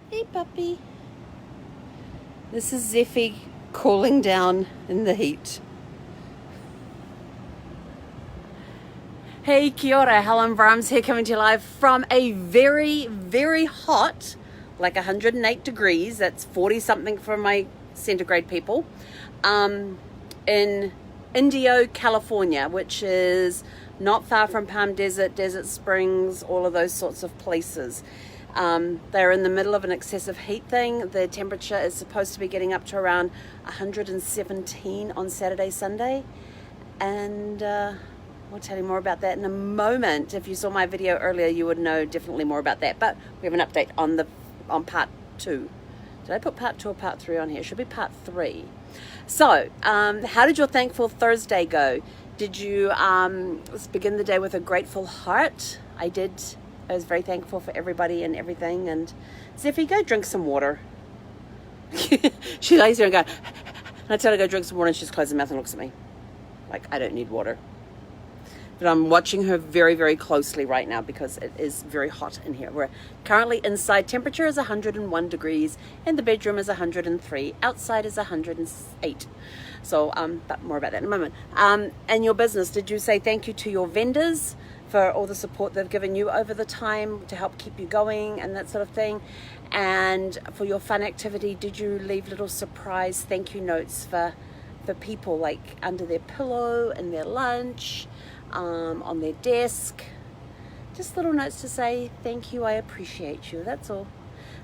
Hey, puppy. This is Zeffie cooling down in the heat. Hey, kia ora, Helen Brahms here, coming to you live from a very, very hot, like 108 degrees, that's 40 something for my centigrade people, in Indio, California, which is not far from Palm Desert, Desert Springs, all of those sorts of places. They're in the middle of an excessive heat thing. The temperature is supposed to be getting up to around 117 on Saturday, Sunday, and we'll tell you more about that in a moment. If you saw my video earlier, you would know definitely more about that. But we have an update on part 2. Did I put part 2 or part 3 on here? It should be part 3. So, how did your Thankful Thursday go? Did you begin the day with a grateful heart? I did. I was very thankful for everybody and everything. And Zeffie, go drink some water. She lays there and goes, and I tell her to go drink some water, and she just closes her mouth and looks at me like I don't need water. But I'm watching her very, very closely right now because it is very hot in here. We're currently inside. Temperature is 101 degrees and the bedroom is 103. Outside is 108. So, but more about that in a moment. And your business, did you say thank you to your vendors for all the support they've given you over the time to help keep you going and that sort of thing? And for your fun activity, did you leave little surprise thank you notes for people, like under their pillow and their lunch, on their desk? Just little notes to say thank you, I appreciate you, that's all.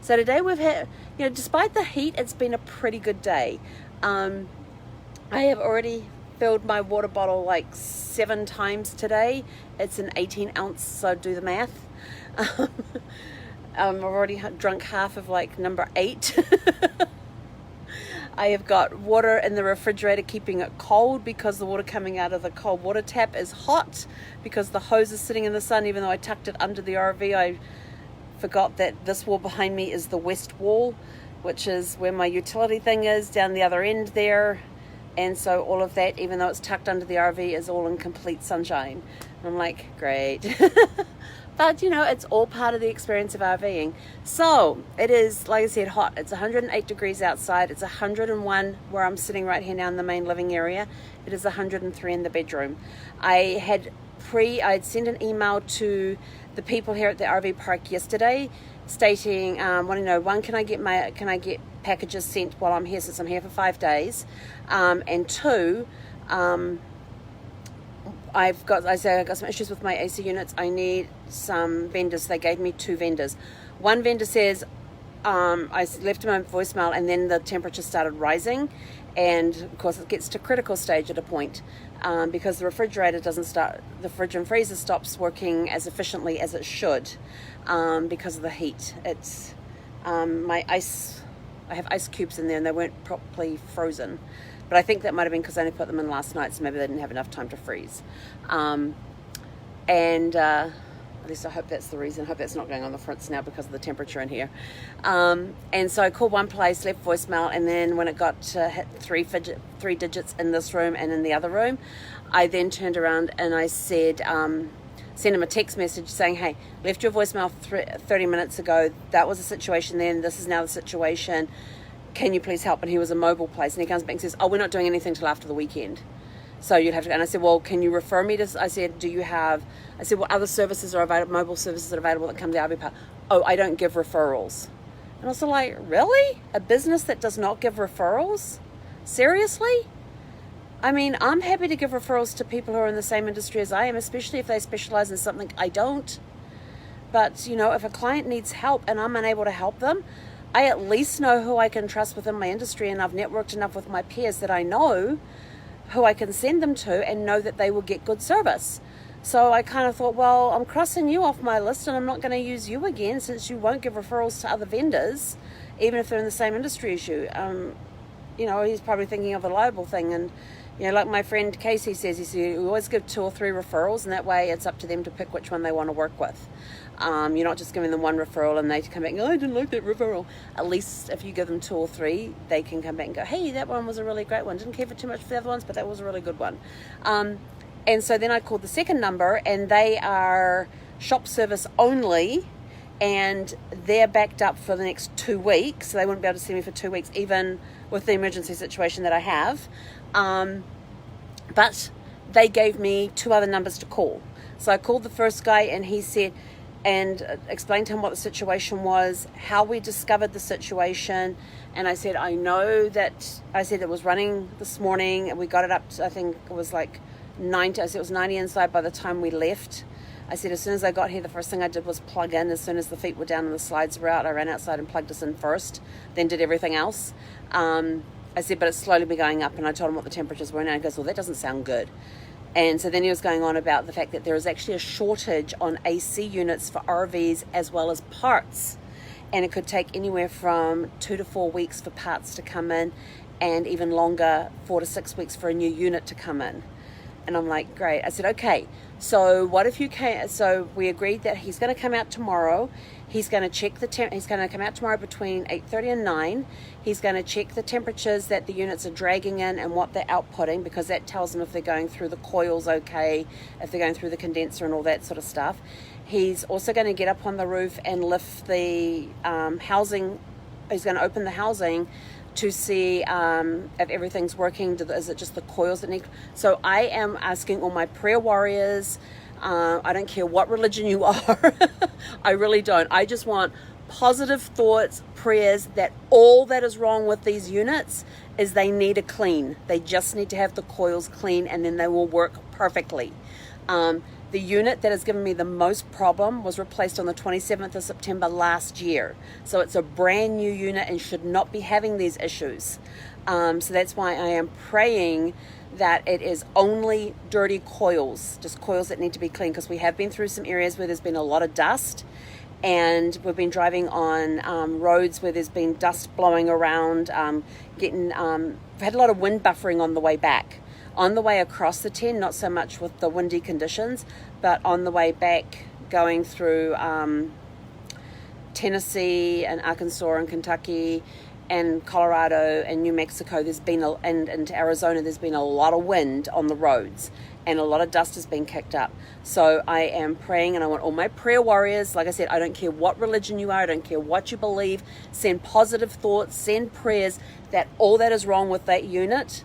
So today we've had, despite the heat, it's been a pretty good day. I have already filled my water bottle like 7 times today. It's an 18 ounce, so do the math. I've already drunk half of like number 8. I have got water in the refrigerator, keeping it cold because the water coming out of the cold water tap is hot because the hose is sitting in the sun. Even though I tucked it under the RV, I forgot that this wall behind me is the west wall, which is where my utility thing is, down the other end there. And so all of that, even though it's tucked under the RV, is all in complete sunshine. And I'm like, great. But, it's all part of the experience of RVing. So it is, like I said, hot. It's 108 degrees outside. It's 101 where I'm sitting right here now in the main living area. It is 103 in the bedroom. I had sent an email to the people here at the RV park yesterday stating, wanting to know, one, can I get packages sent while I'm here, since I'm here for 5 days? And 2, I've got some issues with my AC units. I need some vendors. They gave me 2 vendors. One vendor says, I left him a voicemail and then the temperature started rising. And of course it gets to critical stage at a point because the refrigerator the fridge and freezer stops working as efficiently as it should because of the heat. It's my ice, I have ice cubes in there and they weren't properly frozen. But I think that might have been because I only put them in last night, so maybe they didn't have enough time to freeze. At least I hope that's the reason. I hope that's not going on the fronts now because of the temperature in here. And so I called one place, left voicemail, and then when it got to hit 3 digits in this room and in the other room, I then turned around and I said, sent him a text message saying, hey, left your voicemail 30 minutes ago. That was the situation then. This is now the situation. Can you please help? And he was a mobile place. And he comes back and says, oh, we're not doing anything till after the weekend. So you'd have to go. And I said, well, can you refer me to, I said, what other services are available, mobile services are available that come to RV Park? Oh, I don't give referrals. And I was like, really? A business that does not give referrals? Seriously? I mean, I'm happy to give referrals to people who are in the same industry as I am, especially if they specialize in something I don't. But, if a client needs help and I'm unable to help them, I at least know who I can trust within my industry, and I've networked enough with my peers that I know who I can send them to and know that they will get good service. So I kind of thought, well, I'm crossing you off my list and I'm not going to use you again since you won't give referrals to other vendors, even if they're in the same industry as you. He's probably thinking of a liable thing. And, like my friend Casey says, he said, you always give 2 or 3 referrals, and that way it's up to them to pick which one they want to work with. You're not just giving them 1 referral and they come back and go, I didn't like that referral. At least if you give them 2 or 3, they can come back and go, hey, that one was a really great one. Didn't care for too much for the other ones, but that was a really good one. And so then I called the second number, and they are shop service only, and they're backed up for the next 2 weeks, so they wouldn't be able to see me for 2 weeks, even with the emergency situation that I have. But they gave me 2 other numbers to call. So I called the first guy, and he said, and explained to him what the situation was, how we discovered the situation. And I said, I said it was running this morning, and we got it up to, I think it was like 90. I said it was 90 inside by the time we left. I said, as soon as I got here, the first thing I did was plug in. As soon as the feet were down and the slides were out, I ran outside and plugged us in first, then did everything else. I said, but it's slowly been going up, and I told him what the temperatures were, and he goes, well, that doesn't sound good. And so then he was going on about the fact that there is actually a shortage on AC units for RVs as well as parts. And it could take anywhere from 2 to 4 weeks for parts to come in, and even longer, 4 to 6 weeks for a new unit to come in. And I'm like, great. I said, okay, so what if you can? So we agreed that he's going to come out tomorrow. He's going to check he's going to come out tomorrow between 8:30 and 9. He's going to check the temperatures that the units are dragging in and what they're outputting, because that tells them if they're going through the coils okay, if they're going through the condenser and all that sort of stuff. He's also going to get up on the roof and lift the housing. He's going to open the housing to see if everything's working. Is it just the coils that need? So I am asking all my prayer warriors. I don't care what religion you are. I really don't. I just want positive thoughts, prayers that all that is wrong with these units is they need a clean. They just need to have the coils clean, and then they will work perfectly. The unit that has given me the most problem was replaced on the 27th of September last year. So it's a brand new unit and should not be having these issues. So that's why I am praying that it is only dirty coils, just coils that need to be cleaned, because we have been through some areas where there's been a lot of dust, and we've been driving on roads where there's been dust blowing around, we've had a lot of wind buffering on the way back. On the way across the 10, not so much with the windy conditions, but on the way back going through Tennessee and Arkansas and Kentucky and Colorado and New Mexico, and into Arizona, there's been a lot of wind on the roads, and a lot of dust has been kicked up. So I am praying, and I want all my prayer warriors, like I said, I don't care what religion you are, I don't care what you believe, send positive thoughts, send prayers that all that is wrong with that unit,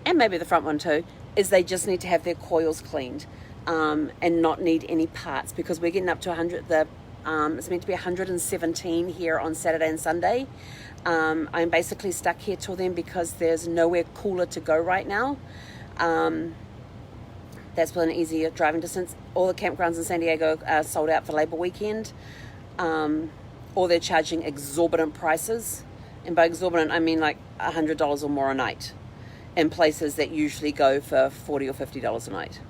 and maybe the front one too, is they just need to have their coils cleaned, and not need any parts, because we're getting up to 100. It's meant to be 117 here on Saturday and Sunday. I'm basically stuck here till then because there's nowhere cooler to go right now. That's within an easier driving distance. All the campgrounds in San Diego are sold out for Labor Weekend, or they're charging exorbitant prices. And by exorbitant, I mean like $100 or more a night, in places that usually go for $40 or $50 a night.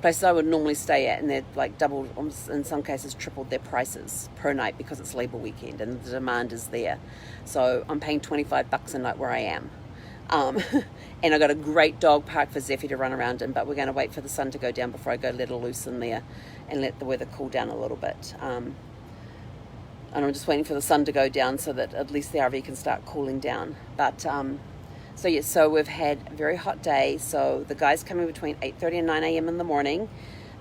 Places I would normally stay at, and they're like doubled, in some cases tripled their prices per night, because it's Labor Weekend and the demand is there. So I'm paying $25 a night where I am. And I got a great dog park for Zeffie to run around in, but we're going to wait for the sun to go down before I go let her loose in there and let the weather cool down a little bit. And I'm just waiting for the sun to go down so that at least the RV can start cooling down. But so we've had a very hot day. So the guys coming between 8:30 and 9 a.m. in the morning,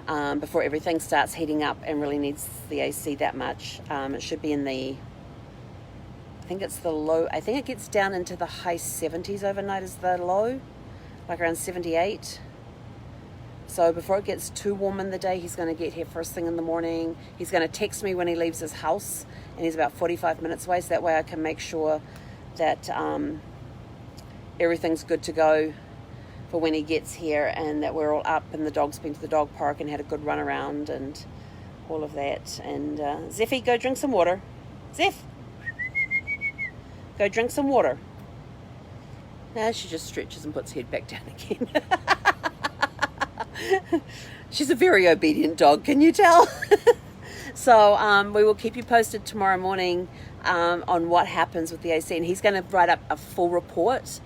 before everything starts heating up and really needs the AC that much. It should be in the, I think it's the low, I think it gets down into the high 70s overnight is the low, like around 78. So before it gets too warm in the day, he's going to get here first thing in the morning. He's going to text me when he leaves his house, and he's about 45 minutes away, so that way I can make sure that everything's good to go for when he gets here, and that we're all up and the dog's been to the dog park and had a good run around and all of that. And Zeffie, go drink some water. Zeph, go drink some water. Now she just stretches and puts her head back down again. She's a very obedient dog, can you tell? So we will keep you posted tomorrow morning on what happens with the AC, and he's going to write up a full report,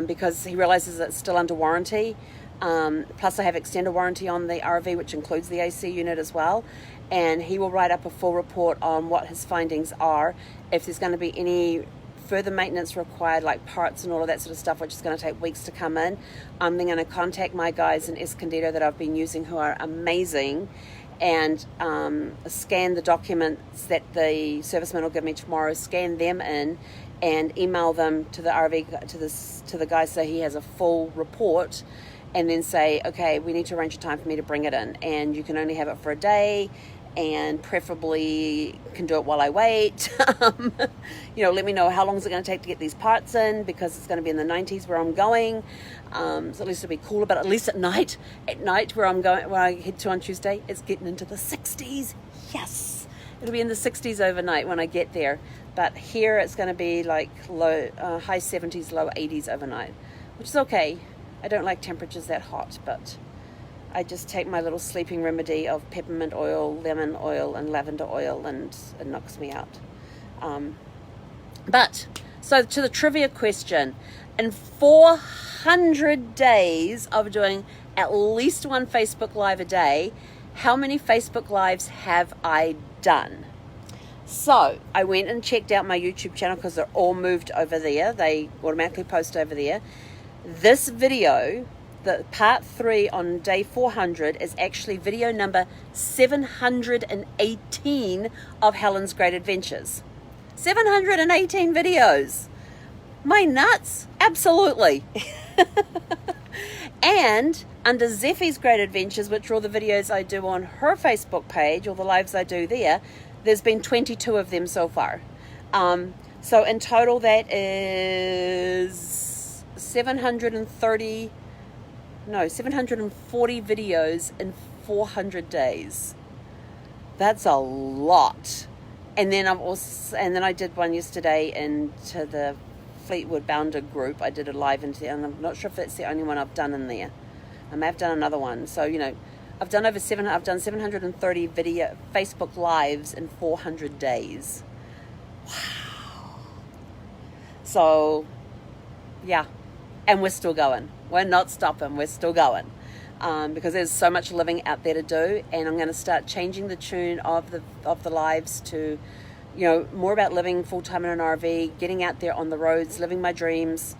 because he realizes it's still under warranty. Plus I have extended warranty on the RV, which includes the AC unit as well, and he will write up a full report on what his findings are, if there's going to be any further maintenance required, like parts and all of that sort of stuff, which is going to take weeks to come in. I'm then going to contact my guys in Escondido that I've been using, who are amazing, and scan the documents that the serviceman will give me tomorrow, scan them in, and email them to the RV to the guy so he has a full report, and then say, okay, we need to arrange a time for me to bring it in, and you can only have it for a day, and preferably can do it while I wait. Let me know how long is it going to take to get these parts in, because it's going to be in the 90s where I'm going. So at least it'll be cooler, but at least at night where I'm going, where I head to on Tuesday, it's getting into the 60s. Yes, it'll be in the 60s overnight when I get there. But here it's going to be like high 70s, low 80s overnight, which is okay. I don't like temperatures that hot, but I just take my little sleeping remedy of peppermint oil, lemon oil, and lavender oil, and it knocks me out. So to the trivia question, in 400 days of doing at least one Facebook Live a day, how many Facebook Lives have I done? So I went and checked out my YouTube channel, because they're all moved over there. They automatically post over there. This video, the part 3 on day 400, is actually video number 718 of Helen's Great Adventures. 718 videos. My nuts? Absolutely. And under Zeffie's Great Adventures, which are all the videos I do on her Facebook page, all the lives I do there, there's been 22 of them so far. So in total that is 740 videos in 400 days. That's a lot. And then I did one yesterday into the Fleetwood Bounder group. I did a live into there, and I'm not sure if that's the only one I've done in there. I may have done another one. So, I've done 730 video Facebook lives in 400 days. Wow. So, yeah. And we're still going. We're not stopping. We're still going. Because there's so much living out there to do, and I'm going to start changing the tune of the lives to, more about living full-time in an RV, getting out there on the roads, living my dreams,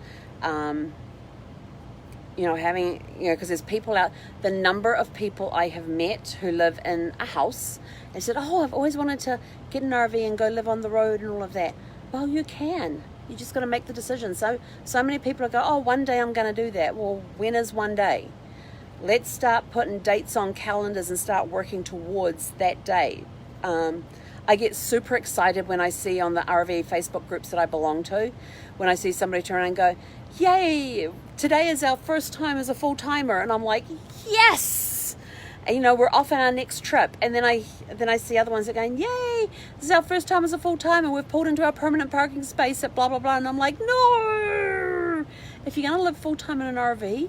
having, because there's people out, the number of people I have met who live in a house and said, oh, I've always wanted to get an RV and go live on the road and all of that. Well, you can. You just got to make the decision. So many people go, oh, one day I'm going to do that. Well, when is one day? Let's start putting dates on calendars and start working towards that day. I get super excited when I see on the RV Facebook groups that I belong to, when I see somebody turn around and go, yay, today is our first time as a full-timer. And I'm like, yes! And, we're off on our next trip. And then I see other ones that are going, yay, this is our first time as a full-timer. We've pulled into our permanent parking space at blah, blah, blah. And I'm like, no! If you're going to live full-time in an RV,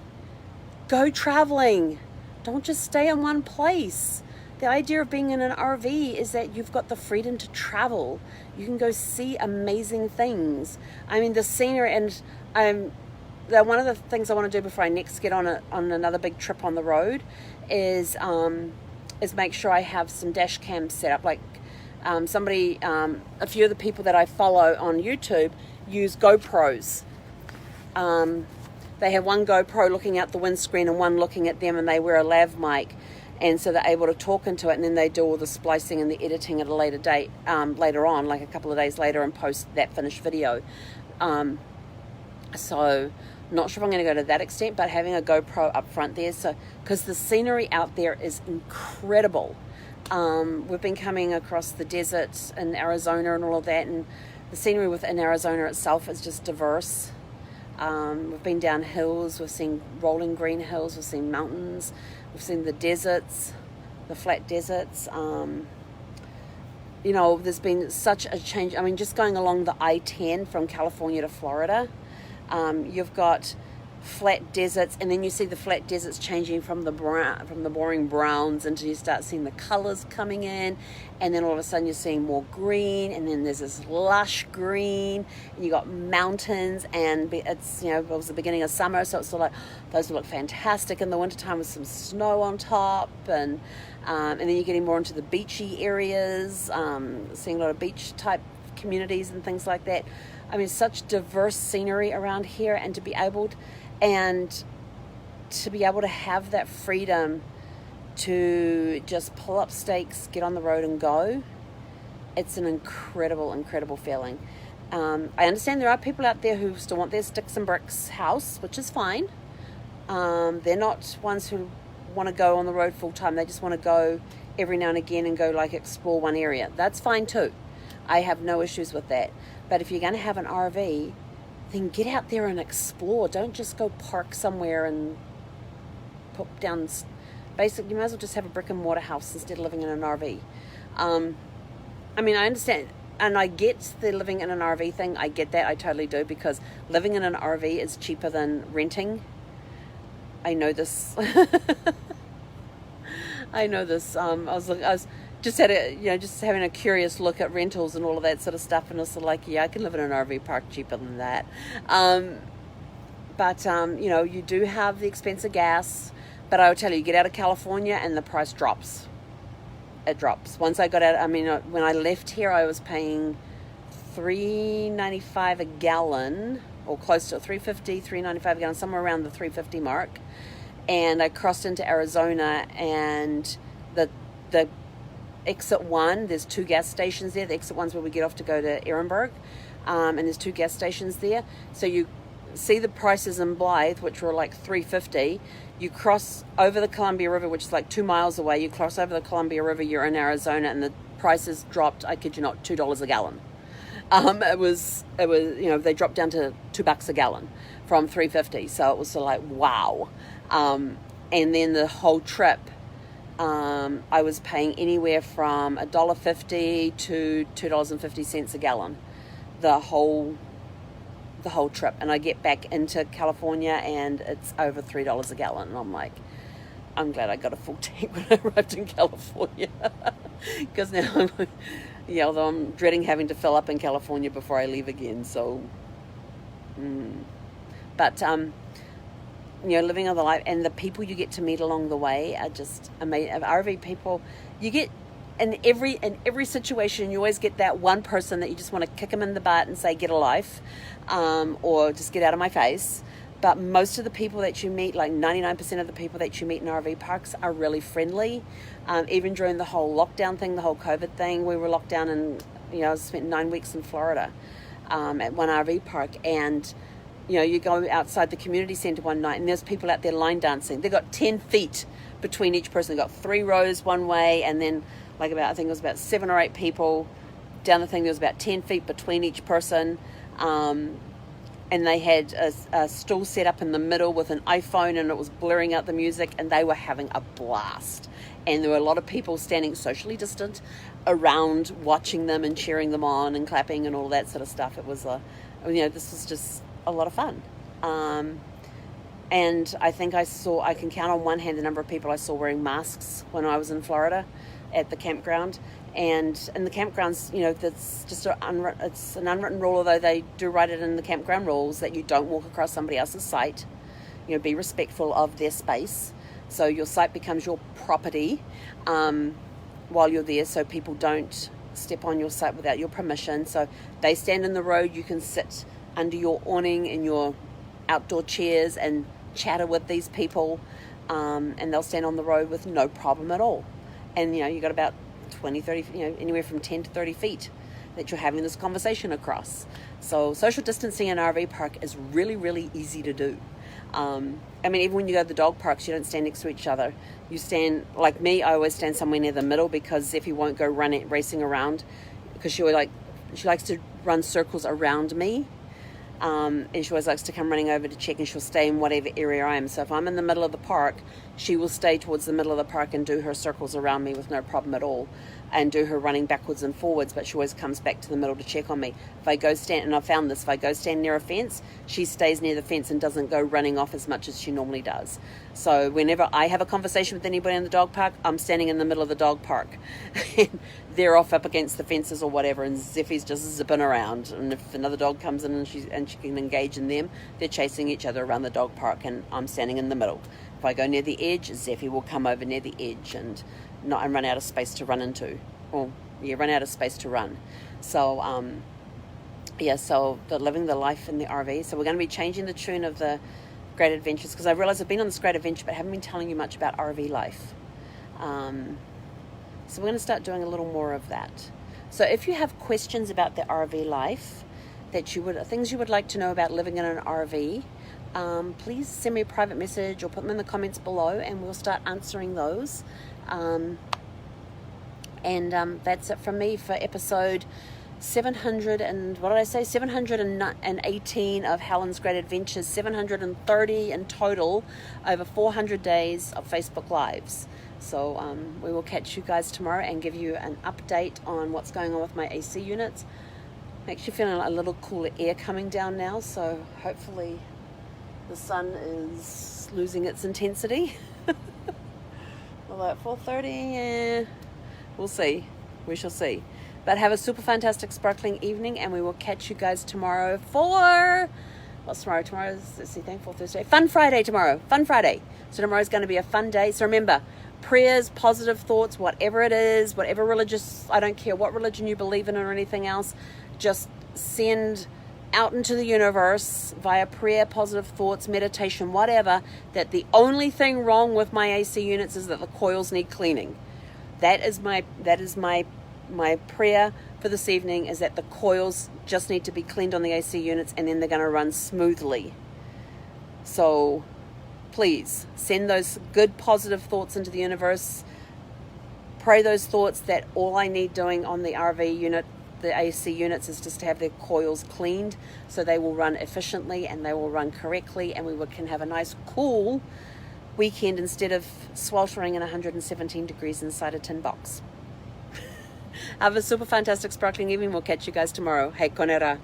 go traveling. Don't just stay in one place. The idea of being in an RV is that you've got the freedom to travel. You can go see amazing things. I mean, the scenery, and one of the things I want to do before I next get on another big trip on the road is make sure I have some dash cams set up. Like a few of the people that I follow on YouTube use GoPros. They have one GoPro looking out the windscreen and one looking at them, and they wear a lav mic. And so they're able to talk into it, and then they do all the splicing and the editing at a later date, later on, like a couple of days later, and post that finished video. So not sure if I'm going to go to that extent, but having a GoPro up front there, so because the scenery out there is incredible. We've been coming across the desert in Arizona and all of that, and the scenery within Arizona itself is just diverse. We've been down hills, we've seen rolling green hills, we've seen mountains, we've seen the deserts, the flat deserts. There's been such a change. I mean, just going along the I-10 from California to Florida, you've got flat deserts, and then you see the flat deserts changing from the boring browns until you start seeing the colors coming in, and then all of a sudden you're seeing more green, and then there's this lush green, and you got mountains, and it's it was the beginning of summer, so it's sort of like those look fantastic in the wintertime with some snow on top, and then you're getting more into the beachy areas, seeing a lot of beach type communities and things like that. I mean, such diverse scenery around here, and to be able to have that freedom to just pull up stakes, get on the road and go. It's an incredible, incredible feeling. I understand there are people out there who still want their sticks and bricks house, which is fine. They're not ones who want to go on the road full time. They just want to go every now and again and go like explore one area. That's fine too. I have no issues with that. But if you're going to have an RV, then get out there and explore. Don't just go park somewhere and put down. Basically, you might as well just have a brick and mortar house instead of living in an RV. I mean, I understand, and I get the living in an RV thing. I get that. I totally do, because living in an RV is cheaper than renting. I know this. I know this. I was just just having a curious look at rentals and all of that sort of stuff, and I was like, yeah, I can live in an RV park cheaper than that. But you do have the expense of gas. But I will tell you, get out of California and the price drops. It drops. Once I got out, I mean, when I left here, I was paying $3.95 a gallon, or close to $3.50, $3.95 a gallon, somewhere around the $3.50 mark. And I crossed into Arizona, and the exit one, there's 2 gas stations there. The exit one's where we get off to go to Ehrenberg, and there's 2 gas stations there. So you see the prices in Blythe, which were like $3.50. You cross over the Columbia River, which is like 2 miles away. You cross over the Columbia River, you're in Arizona, and the prices dropped, I kid you not, $2 a gallon. It was they dropped down to $2 a gallon from $3.50. So it was sort of like, wow. And then the whole trip, I was paying anywhere from $1.50 to $2.50 a gallon. The whole trip, and I get back into California and it's over $3 a gallon, and I'm like, I'm glad I got a full tank when I arrived in California, because now although I'm dreading having to fill up in California before I leave again. So but living on the life, and the people you get to meet along the way are just amazing. RV people, you get in every situation, you always get that one person that you just want to kick them in the butt and say, get a life, or just get out of my face. But most of the people that you meet, like 99% of the people that you meet in RV parks, are really friendly. Even during the whole lockdown thing, the whole COVID thing, we were locked down, and I spent 9 weeks in Florida at one RV park, and you go outside the community center one night and there's people out there line dancing. They've got 10 feet between each person. They've got 3 rows one way, and then I think it was about 7 or 8 people down the thing. There was about 10 feet between each person. And they had a stool set up in the middle with an iPhone, and it was blurring out the music, and they were having a blast. And there were a lot of people standing socially distant around, watching them and cheering them on and clapping and all that sort of stuff. It was this was just a lot of fun. And I think I can count on one hand the number of people I saw wearing masks when I was in Florida at the campground. And in the campgrounds, that's just it's an unwritten rule, although they do write it in the campground rules, that you don't walk across somebody else's site. Be respectful of their space. So your site becomes your property while you're there, so people don't step on your site without your permission. So they stand in the road. You can sit under your awning in your outdoor chairs and chatter with these people, and they'll stand on the road with no problem at all. And you got about 20, 30, anywhere from 10 to 30 feet that you're having this conversation across. So social distancing in an RV park is really, really easy to do. Even when you go to the dog parks, you don't stand next to each other. You stand, like me, I always stand somewhere near the middle, because Zeffie won't go racing around, because she likes to run circles around me. And she always likes to come running over to check, and she'll stay in whatever area I am. So if I'm in the middle of the park, she will stay towards the middle of the park and do her circles around me with no problem at all, and do her running backwards and forwards, but she always comes back to the middle to check on me. If I go stand, and I found this, if I go stand near a fence, she stays near the fence and doesn't go running off as much as she normally does. So whenever I have a conversation with anybody in the dog park, I'm standing in the middle of the dog park. And they're off up against the fences or whatever, and Zeffie's just zipping around. And if another dog comes in and she can engage in them, they're chasing each other around the dog park, and I'm standing in the middle. If I go near the edge, Zeffie will come over near the edge and run out of space to run into. Run out of space to run. So, so the living the life in the RV. So we're going to be changing the tune of the Great Adventures, because I realize I've been on this Great Adventure, but I haven't been telling you much about RV life. So we're going to start doing a little more of that. So if you have questions about the RV life, things you would like to know about living in an RV, please send me a private message or put them in the comments below, and we'll start answering those. That's it from me for episode 718 of Helen's Great Adventures, 730 in total over 400 days of Facebook Lives. So we will catch you guys tomorrow and give you an update on what's going on with my AC units. I'm actually feeling a little cooler air coming down now, so hopefully the sun is losing its intensity. Although at 4:30, we'll see. We shall see. But have a super fantastic sparkling evening, and we will catch you guys tomorrow for... What's tomorrow? Tomorrow's, let's see, Thankful Thursday. Fun Friday tomorrow. Fun Friday. So tomorrow's going to be a fun day. So remember, prayers, positive thoughts, whatever it is, whatever religious, I don't care what religion you believe in or anything else, just send out into the universe via prayer, positive thoughts, meditation, whatever, that the only thing wrong with my AC units is that the coils need cleaning. That is my prayer for this evening, is that the coils just need to be cleaned on the AC units, and then they're going to run smoothly. So please send those good positive thoughts into the universe. Pray those thoughts that all I need doing on the RV unit, the AC units, is just to have their coils cleaned so they will run efficiently and they will run correctly, and we can have a nice cool weekend instead of sweltering in 117 degrees inside a tin box. Have a super fantastic sparkling evening. We'll catch you guys tomorrow. Hei konera.